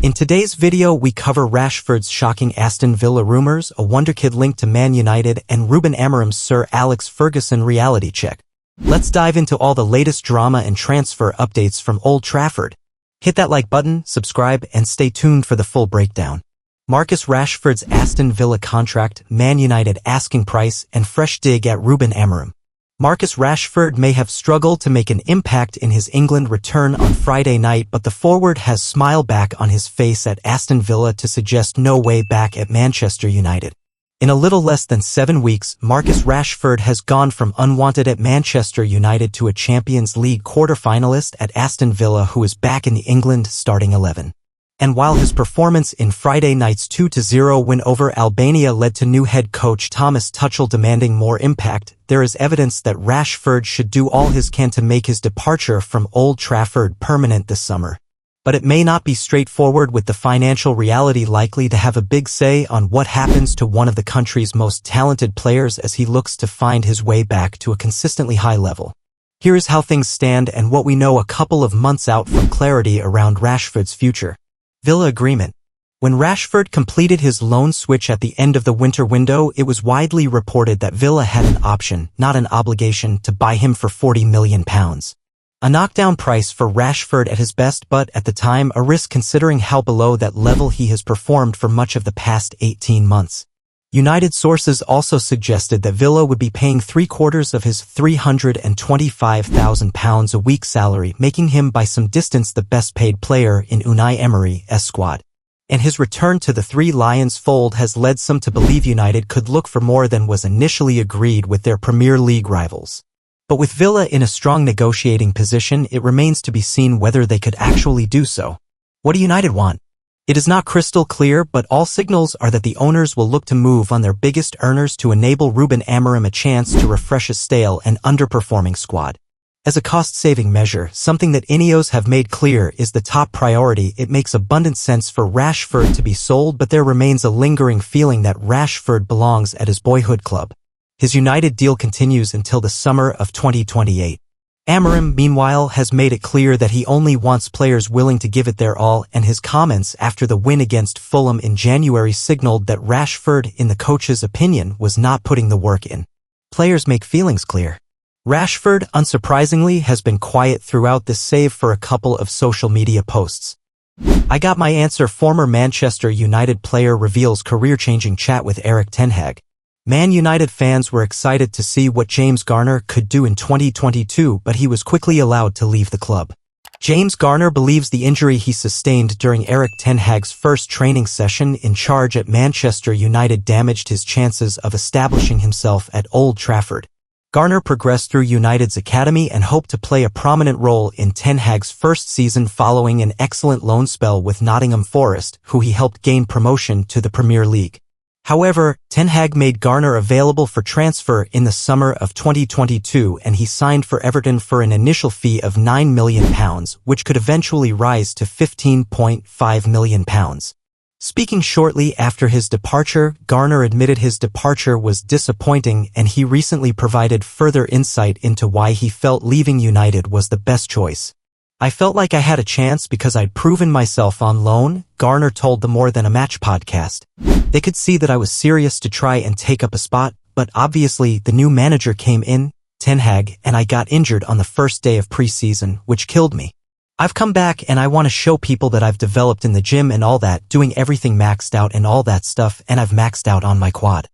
In today's video, we cover Rashford's shocking Aston Villa rumors, a Wonderkid link to Man United, and Ruben Amorim's Sir Alex Ferguson reality check. Let's dive into all the latest drama and transfer updates from Old Trafford. Hit that like button, subscribe, and stay tuned for the full breakdown. Marcus Rashford's Aston Villa contract, Man United asking price, and fresh dig at Ruben Amorim. Marcus Rashford may have struggled to make an impact in his England return on Friday night, but the forward has smile back on his face at Aston Villa to suggest no way back at Manchester United. In a little less than 7 weeks, Marcus Rashford has gone from unwanted at Manchester United to a Champions League quarter-finalist at Aston Villa, who is back in the England starting 11. And while his performance in Friday night's 2-0 win over Albania led to new head coach Thomas Tuchel demanding more impact, there is evidence that Rashford should do all he can to make his departure from Old Trafford permanent this summer. But it may not be straightforward, with the financial reality likely to have a big say on what happens to one of the country's most talented players as he looks to find his way back to a consistently high level. Here is how things stand and what we know a couple of months out from clarity around Rashford's future. Villa agreement. When Rashford completed his loan switch at the end of the winter window, it was widely reported that Villa had an option, not an obligation, to buy him for £40 million. A knockdown price for Rashford at his best, but at the time a risk considering how below that level he has performed for much of the past 18 months. United sources also suggested that Villa would be paying 3/4 of his £325,000 a week salary, making him by some distance the best paid player in Unai Emery's squad. And his return to the Three Lions fold has led some to believe United could look for more than was initially agreed with their Premier League rivals. But with Villa in a strong negotiating position, it remains to be seen whether they could actually do so. What do United want? It is not crystal clear, but all signals are that the owners will look to move on their biggest earners to enable Ruben Amorim a chance to refresh a stale and underperforming squad. As a cost-saving measure, something that Ineos have made clear is the top priority. It makes abundant sense for Rashford to be sold, but there remains a lingering feeling that Rashford belongs at his boyhood club. His United deal continues until the summer of 2028. Amorim, meanwhile, has made it clear that he only wants players willing to give it their all, and his comments after the win against Fulham in January signaled that Rashford, in the coach's opinion, was not putting the work in. Players make feelings clear. Rashford, unsurprisingly, has been quiet throughout this, save for a couple of social media posts. I got my answer. Former Manchester United player reveals career-changing chat with Erik Ten Hag. Man United fans were excited to see what James Garner could do in 2022, but he was quickly allowed to leave the club. James Garner believes the injury he sustained during Erik Ten Hag's first training session in charge at Manchester United damaged his chances of establishing himself at Old Trafford. Garner progressed through United's academy and hoped to play a prominent role in Ten Hag's first season following an excellent loan spell with Nottingham Forest, who he helped gain promotion to the Premier League. However, Ten Hag made Garner available for transfer in the summer of 2022, and he signed for Everton for an initial fee of £9 million, which could eventually rise to £15.5 million. Speaking shortly after his departure, Garner admitted his departure was disappointing, and he recently provided further insight into why he felt leaving United was the best choice. I felt like I had a chance because I'd proven myself on loan, Garner told the More Than a Match podcast. They could see that I was serious to try and take up a spot, but obviously the new manager came in, Ten Hag, and I got injured on the first day of preseason, which killed me. I've come back and I want to show people that I've developed in the gym and all that, doing everything maxed out and all that stuff, and I've maxed out on my quad.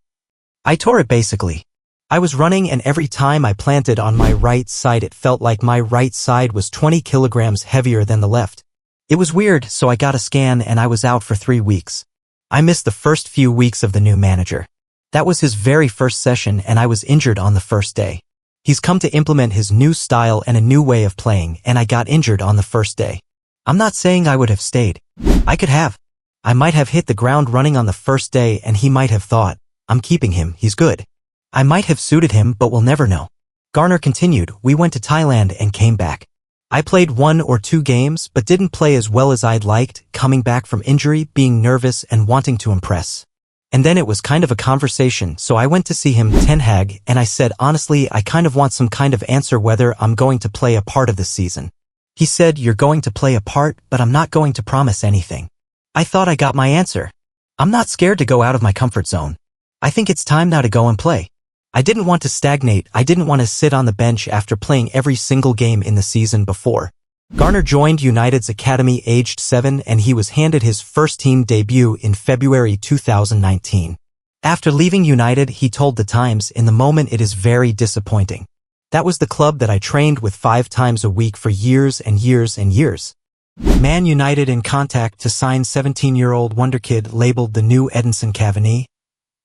I tore it basically. I was running, and every time I planted on my right side it felt like my right side was 20 kilograms heavier than the left. It was weird, so I got a scan and I was out for 3 weeks. I missed the first few weeks of the new manager. That was his very first session and I was injured on the first day. He's come to implement his new style and a new way of playing, and I got injured on the first day. I'm not saying I would have stayed. I could have. I might have hit the ground running on the first day and he might have thought, I'm keeping him, he's good. I might have suited him, but we'll never know. Garner continued, we went to Thailand and came back. I played 1 or 2 games, but didn't play as well as I'd liked, coming back from injury, being nervous and wanting to impress. And then it was kind of a conversation, so I went to see him, Ten Hag, and I said, honestly, I kind of want some kind of answer whether I'm going to play a part of this season. He said, you're going to play a part, but I'm not going to promise anything. I thought I got my answer. I'm not scared to go out of my comfort zone. I think it's time now to go and play. I didn't want to stagnate. I didn't want to sit on the bench after playing every single game in the season before. Garner joined United's academy aged 7 and he was handed his first team debut in February 2019. After leaving United, he told The Times, "In the moment it is very disappointing. That was the club that I trained with 5 times a week for years and years and years." Man United in contact to sign 17-year-old Wonderkid labeled the new Edinson Cavani.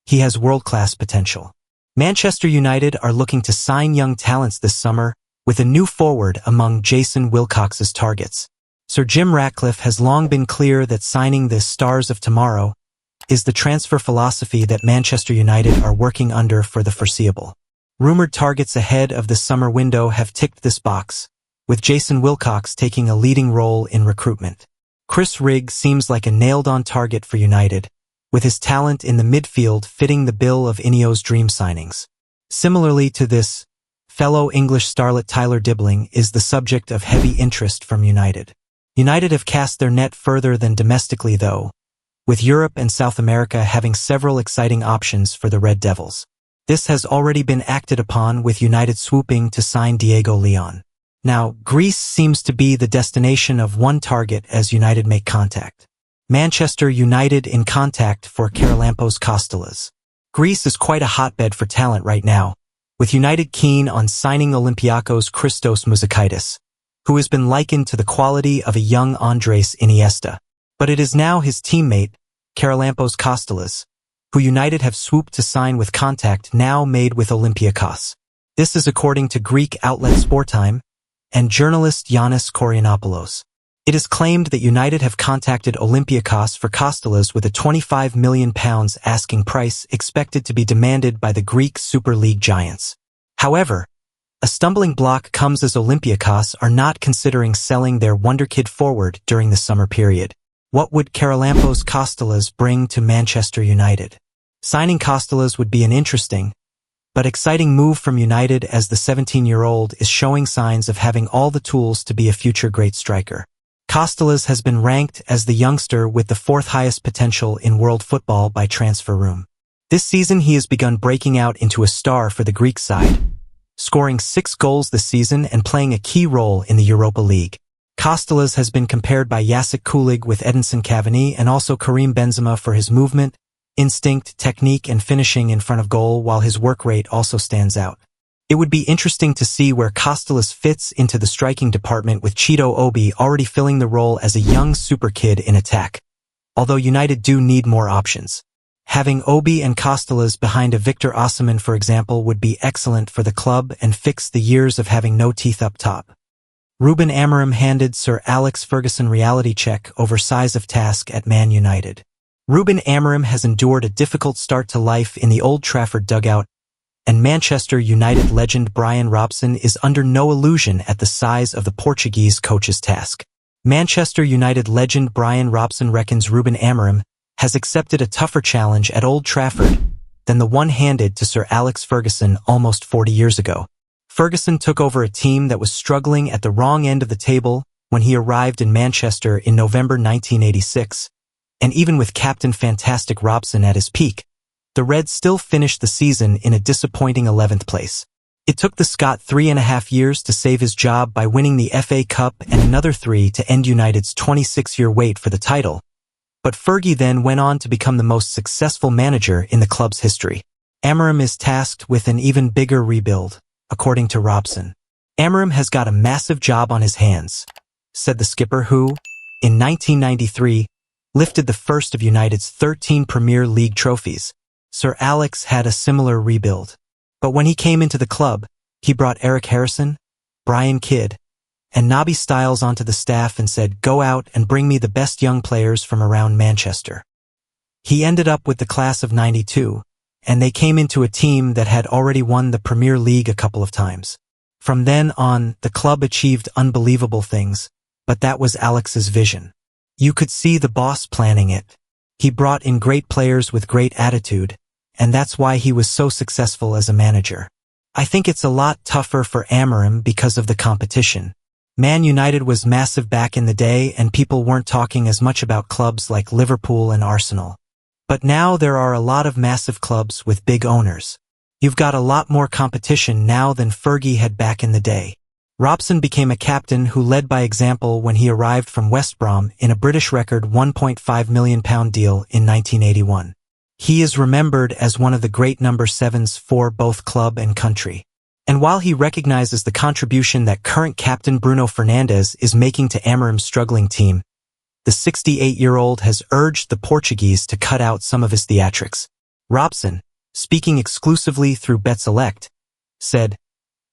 He has world-class potential. Manchester United are looking to sign young talents this summer, with a new forward among Jason Wilcox's targets. Sir Jim Ratcliffe has long been clear that signing the stars of tomorrow is the transfer philosophy that Manchester United are working under for the foreseeable. Rumored targets ahead of the summer window have ticked this box, with Jason Wilcox taking a leading role in recruitment. Chris Rigg seems like a nailed-on target for United, with his talent in the midfield fitting the bill of Ineos' dream signings. Similarly to this, fellow English starlet Tyler Dibbling is the subject of heavy interest from United. United have cast their net further than domestically though, with Europe and South America having several exciting options for the Red Devils. This has already been acted upon, with United swooping to sign Diego Leon. Now, Greece seems to be the destination of one target as United make contact. Manchester United in contact for Charalampos Kostalas. Greece is quite a hotbed for talent right now, with United keen on signing Olympiacos' Christos Mouzakaitis, who has been likened to the quality of a young Andres Iniesta. But it is now his teammate, Charalampos Kostalas, who United have swooped to sign, with contact now made with Olympiakos. This is according to Greek outlet Sportime and journalist Yannis Kourianopoulos. It is claimed that United have contacted Olympiakos for Kostalas with a £25 million asking price expected to be demanded by the Greek Super League giants. However, a stumbling block comes as Olympiakos are not considering selling their Wonderkid forward during the summer period. What would Charalampos Kostalas bring to Manchester United? Signing Kostalas would be an interesting, but exciting move from United, as the 17-year-old is showing signs of having all the tools to be a future great striker. Kostalas has been ranked as the youngster with the 4th highest potential in world football by Transfer Room. This season he has begun breaking out into a star for the Greek side, scoring 6 goals this season and playing a key role in the Europa League. Kostalas has been compared by Jacek Kulig with Edinson Cavani and also Karim Benzema for his movement, instinct, technique and finishing in front of goal, while his work rate also stands out. It would be interesting to see where Kostalas fits into the striking department, with Cheeto Obi already filling the role as a young super kid in attack. Although United do need more options. Having Obi and Kostalas behind a Victor Osimhen, for example, would be excellent for the club and fix the years of having no teeth up top. Ruben Amorim handed Sir Alex Ferguson reality check over size of task at Man United. Ruben Amorim has endured a difficult start to life in the Old Trafford dugout, and Manchester United legend Brian Robson is under no illusion at the size of the Portuguese coach's task. Manchester United legend Brian Robson reckons Ruben Amorim has accepted a tougher challenge at Old Trafford than the one handed to Sir Alex Ferguson almost 40 years ago. Ferguson took over a team that was struggling at the wrong end of the table when he arrived in Manchester in November 1986, and even with Captain Fantastic Robson at his peak, the Reds still finished the season in a disappointing 11th place. It took the Scot 3.5 years to save his job by winning the FA Cup and another 3 to end United's 26-year wait for the title. But Fergie then went on to become the most successful manager in the club's history. Amorim is tasked with an even bigger rebuild, according to Robson. Amorim has got a massive job on his hands, said the skipper who, in 1993, lifted the first of United's 13 Premier League trophies. Sir Alex had a similar rebuild. But when he came into the club, he brought Erik Harrison, Brian Kidd, and Nobby Stiles onto the staff and said, "Go out and bring me the best young players from around Manchester." He ended up with the class of '92, and they came into a team that had already won the Premier League a couple of times. From then on, the club achieved unbelievable things, but that was Alex's vision. You could see the boss planning it. He brought in great players with great attitude, and that's why he was so successful as a manager. I think it's a lot tougher for Amorim because of the competition. Man United was massive back in the day and people weren't talking as much about clubs like Liverpool and Arsenal. But now there are a lot of massive clubs with big owners. You've got a lot more competition now than Fergie had back in the day. Robson became a captain who led by example when he arrived from West Brom in a British record £1.5 million deal in 1981. He is remembered as one of the great number sevens for both club and country. And while he recognizes the contribution that current captain Bruno Fernandes is making to Amorim's struggling team, the 68-year-old has urged the Portuguese to cut out some of his theatrics. Robson, speaking exclusively through Bet Select, said,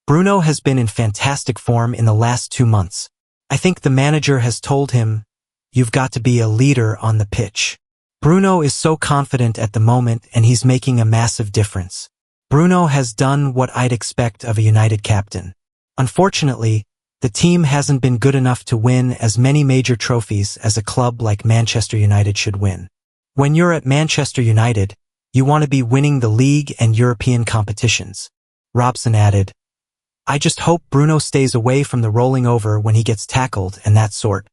"Bruno has been in fantastic form in the last 2 months. I think the manager has told him, you've got to be a leader on the pitch. Bruno is so confident at the moment and he's making a massive difference. Bruno has done what I'd expect of a United captain. Unfortunately, the team hasn't been good enough to win as many major trophies as a club like Manchester United should win. When you're at Manchester United, you want to be winning the league and European competitions." Robson added, "I just hope Bruno stays away from the rolling over when he gets tackled and that sort.